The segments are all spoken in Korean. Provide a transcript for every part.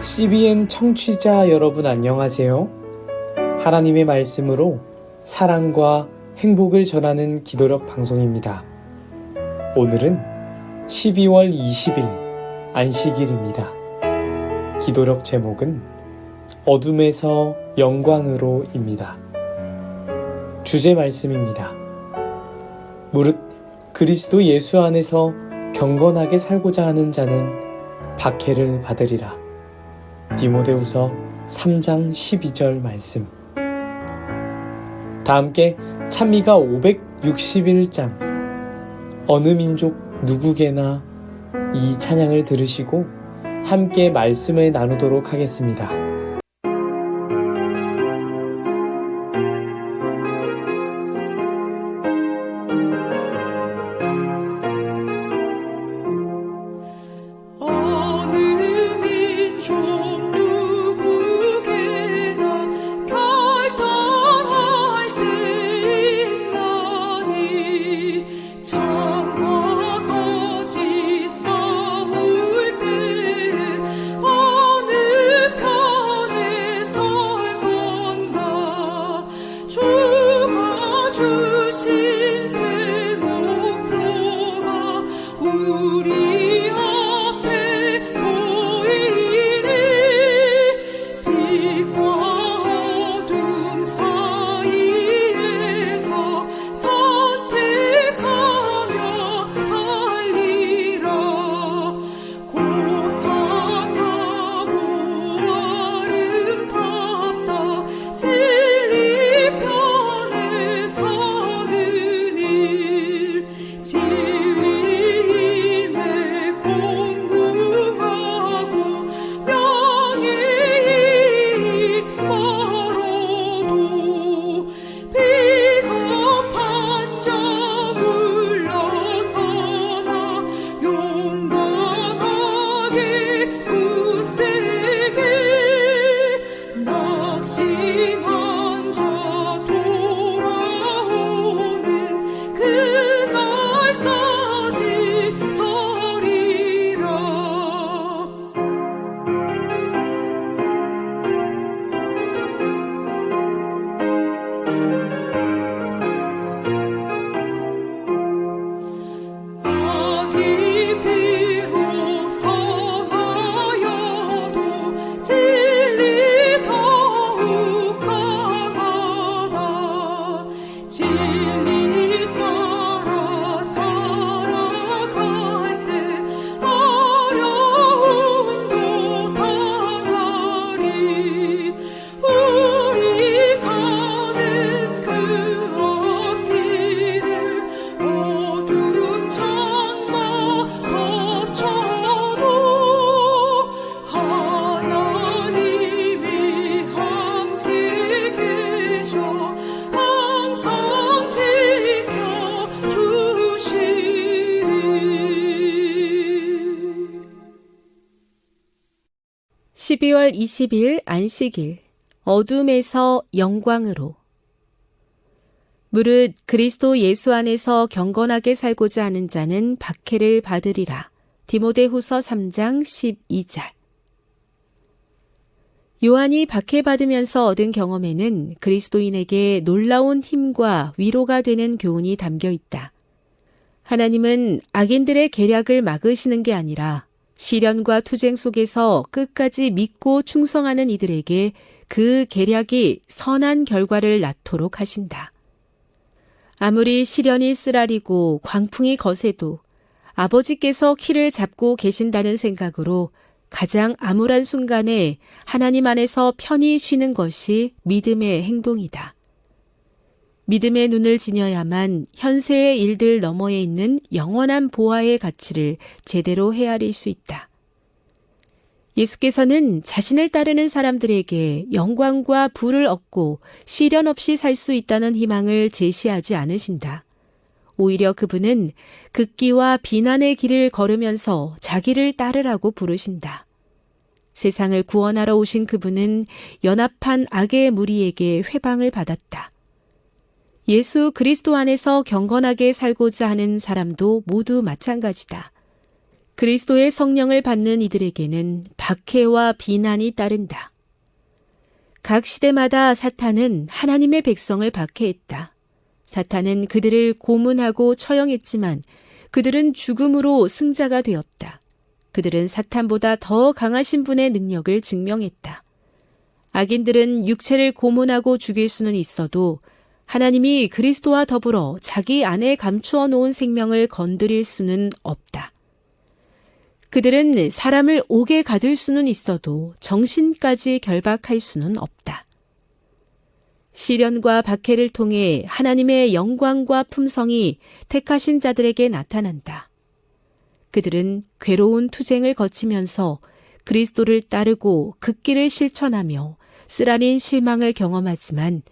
CBN 청취자 여러분 안녕하세요. 하나님의 말씀으로 사랑과 행복을 전하는 기도력 방송입니다. 오늘은 12월 20일 안식일입니다. 기도력 제목은 어둠에서 영광으로입니다. 주제 말씀입니다. 무릇 그리스도 예수 안에서 경건하게 살고자 하는 자는 박해를 받으리라. 디모데후서 3장 12절 말씀. 다 함께 찬미가 561장 어느 민족 누구게나 이 찬양을 들으시고 함께 말씀을 나누도록 하겠습니다. 주신 새 목표가 우리 앞에 보이네. 빛과 어둠 사이에서 선택하며 살리라. 고상하고 아름답다. 낙심한 자 돌아오는 그날까지 서리라. 악이 비록 성하여도 진리 더욱 강하다. 진리 따라 살아갈 때 어려움도 당하리. 우리 가는 그 앞길을 어두운 장막 덮쳐도 하나님이 함께 계셔 항상 지켜주시리. 12월 20일 안식일 어둠에서 영광으로. 무릇 그리스도 예수 안에서 경건하게 살고자 하는 자는 박해를 받으리라. 디모데후서 3장 12절. 요한이 박해받으면서 얻은 경험에는 그리스도인에게 놀라운 힘과 위로가 되는 교훈이 담겨 있다. 하나님은 악인들의 계략을 막으시는 게 아니라 시련과 투쟁 속에서 끝까지 믿고 충성하는 이들에게 그 계략이 선한 결과를 낳도록 하신다. 아무리 시련이 쓰라리고 광풍이 거세도 아버지께서 키를 잡고 계신다는 생각으로 가장 암울한 순간에 하나님 안에서 편히 쉬는 것이 믿음의 행동이다. 믿음의 눈을 지녀야만 현세의 일들 너머에 있는 영원한 보화의 가치를 제대로 헤아릴 수 있다. 예수께서는 자신을 따르는 사람들에게 영광과 부를 얻고 시련 없이 살 수 있다는 희망을 제시하지 않으신다. 오히려 그분은 극기와 비난의 길을 걸으면서 자기를 따르라고 부르신다. 세상을 구원하러 오신 그분은 연합한 악의 무리에게 회방을 받았다. 예수 그리스도 안에서 경건하게 살고자 하는 사람도 모두 마찬가지다. 그리스도의 성령을 받는 이들에게는 박해와 비난이 따른다. 각 시대마다 사탄은 하나님의 백성을 박해했다. 사탄은 그들을 고문하고 처형했지만 그들은 죽음으로 승자가 되었다. 그들은 사탄보다 더 강하신 분의 능력을 증명했다. 악인들은 육체를 고문하고 죽일 수는 있어도 하나님이 그리스도와 더불어 자기 안에 감추어 놓은 생명을 건드릴 수는 없다. 그들은 사람을 옥에 가둘 수는 있어도 정신까지 결박할 수는 없다. 시련과 박해를 통해 하나님의 영광과 품성이 택하신 자들에게 나타난다. 그들은 괴로운 투쟁을 거치면서 그리스도를 따르고 극기를 실천하며 쓰라린 실망을 경험하지만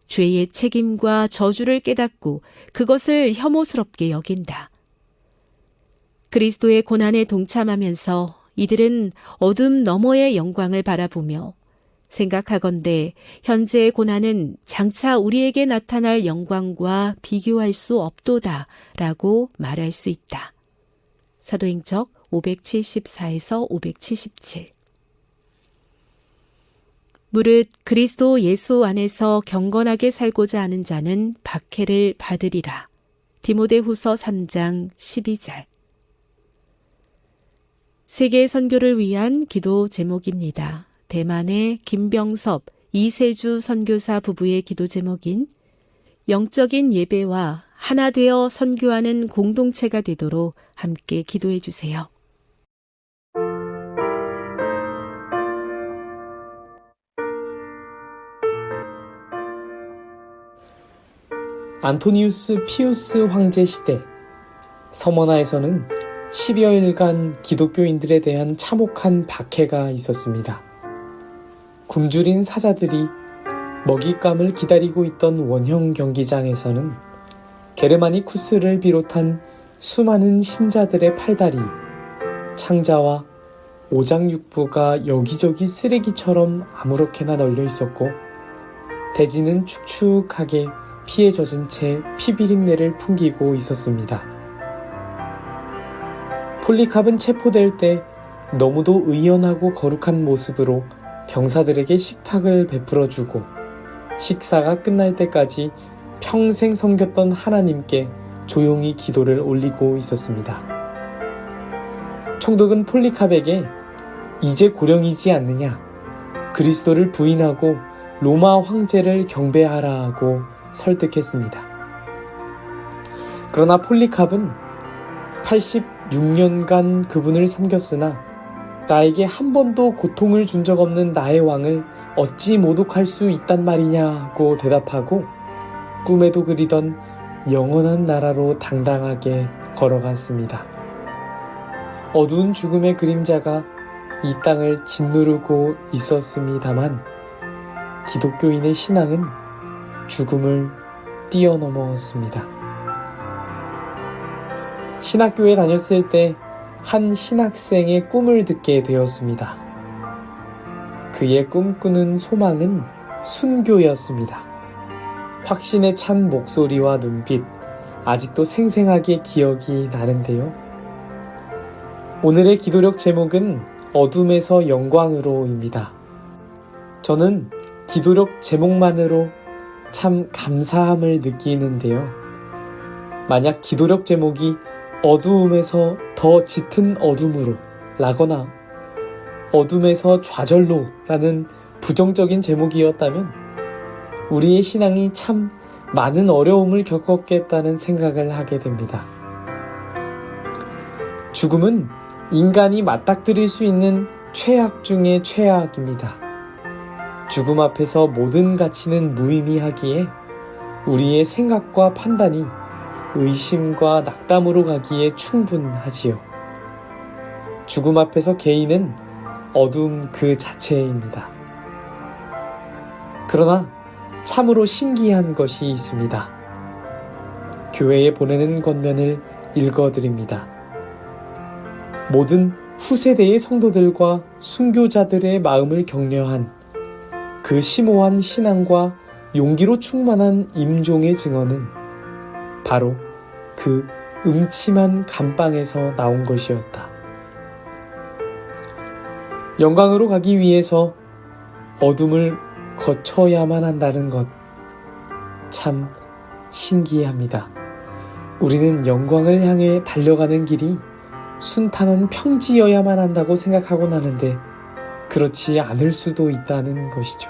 죄의 책임과 저주를 깨닫고 그것을 혐오스럽게 여긴다. 그리스도의 고난에 동참하면서 이들은 어둠 너머의 영광을 바라보며 생각하건대 현재의 고난은 장차 우리에게 나타날 영광과 비교할 수 없도다 라고 말할 수 있다. 사도행적 574에서 577. 무릇 그리스도 예수 안에서 경건하게 살고자 하는 자는 박해를 받으리라. 디모데후서 3장 12절. 세계 선교를 위한 기도 제목입니다. 대만의 김병섭, 이세주 선교사 부부의 기도 제목인 영적인 예배와 하나 되어 선교하는 공동체가 되도록 함께 기도해 주세요. 안토니우스 피우스 황제 시대, 서머나에서는 10여일간 기독교인들에 대한 참혹한 박해가 있었습니다. 굶주린 사자들이 먹잇감을 기다리고 있던 원형 경기장에서는 게르마니쿠스를 비롯한 수많은 신자들의 팔다리, 창자와 오장육부가 여기저기 쓰레기처럼 아무렇게나 널려 있었고, 대지는 축축하게 피에 젖은 채 피비린내를 풍기고 있었습니다. 폴리캅은 체포될 때 너무도 의연하고 거룩한 모습으로 병사들에게 식탁을 베풀어주고 식사가 끝날 때까지 평생 섬겼던 하나님께 조용히 기도를 올리고 있었습니다. 총독은 폴리캅에게 이제 고령이지 않느냐, 그리스도를 부인하고 로마 황제를 경배하라고 설득했습니다. 그러나 폴리캅은 86년간 그분을 섬겼으나 나에게 한 번도 고통을 준 적 없는 나의 왕을 어찌 모독할 수 있단 말이냐고 대답하고 꿈에도 그리던 영원한 나라로 당당하게 걸어갔습니다. 어두운 죽음의 그림자가 이 땅을 짓누르고 있었습니다만 기독교인의 신앙은 죽음을 뛰어넘었습니다. 신학교에 다녔을 때 한 신학생의 꿈을 듣게 되었습니다. 그의 꿈꾸는 소망은 순교였습니다. 확신에 찬 목소리와 눈빛, 아직도 생생하게 기억이 나는데요. 오늘의 기도력 제목은 어둠에서 영광으로입니다. 저는 기도력 제목만으로 참 감사함을 느끼는데요. 만약 기도력 제목이 어두움에서 더 짙은 어둠으로 라거나 어둠에서 좌절로 라는 부정적인 제목이었다면 우리의 신앙이 참 많은 어려움을 겪었겠다는 생각을 하게 됩니다. 죽음은 인간이 맞닥뜨릴 수 있는 최악 중의 최악입니다. 죽음 앞에서 모든 가치는 무의미하기에 우리의 생각과 판단이 의심과 낙담으로 가기에 충분하지요. 죽음 앞에서 개인은 어둠 그 자체입니다. 그러나 참으로 신기한 것이 있습니다. 교회에 보내는 권면을 읽어드립니다. 모든 후세대의 성도들과 순교자들의 마음을 격려한 그 심오한 신앙과 용기로 충만한 임종의 증언은 바로 그 음침한 감방에서 나온 것이었다. 영광으로 가기 위해서 어둠을 거쳐야만 한다는 것, 참 신기합니다. 우리는 영광을 향해 달려가는 길이 순탄한 평지여야만 한다고 생각하곤 하는데 그렇지 않을 수도 있다는 것이죠.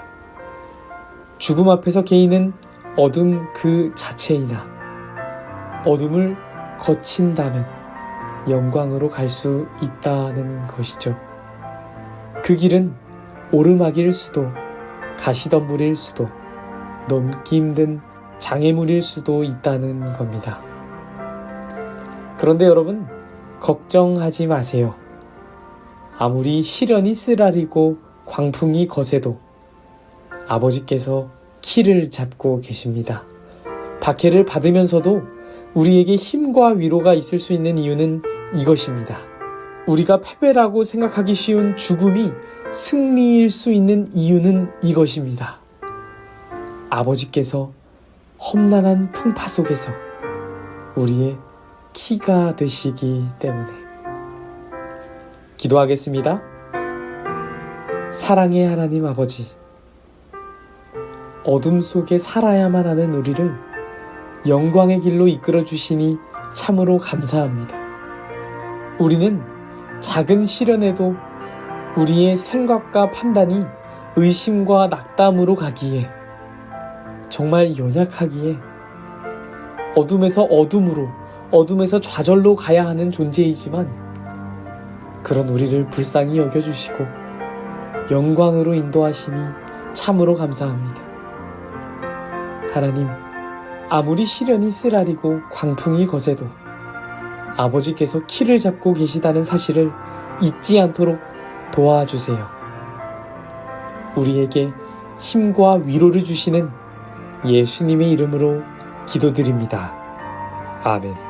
죽음 앞에서 개인은 어둠 그 자체이나 어둠을 거친다면 영광으로 갈 수 있다는 것이죠. 그 길은 오르막일 수도, 가시덤불일 수도, 넘기 힘든 장애물일 수도 있다는 겁니다. 그런데 여러분, 걱정하지 마세요. 아무리 시련이 쓰라리고 광풍이 거세도 아버지께서 키를 잡고 계십니다. 박해를 받으면서도 우리에게 힘과 위로가 있을 수 있는 이유는 이것입니다. 우리가 패배라고 생각하기 쉬운 죽음이 승리일 수 있는 이유는 이것입니다. 아버지께서 험난한 풍파 속에서 우리의 키가 되시기 때문에. 기도하겠습니다. 사랑의 하나님 아버지, 어둠 속에 살아야만 하는 우리를 영광의 길로 이끌어 주시니 참으로 감사합니다. 우리는 작은 시련에도 우리의 생각과 판단이 의심과 낙담으로 가기에, 정말 연약하기에 어둠에서 어둠으로, 어둠에서 좌절로 가야 하는 존재이지만 그런 우리를 불쌍히 여겨주시고 영광으로 인도하시니 참으로 감사합니다. 하나님, 아무리 시련이 쓰라리고 광풍이 거세도 아버지께서 키를 잡고 계시다는 사실을 잊지 않도록 도와주세요. 우리에게 힘과 위로를 주시는 예수님의 이름으로 기도드립니다. 아멘.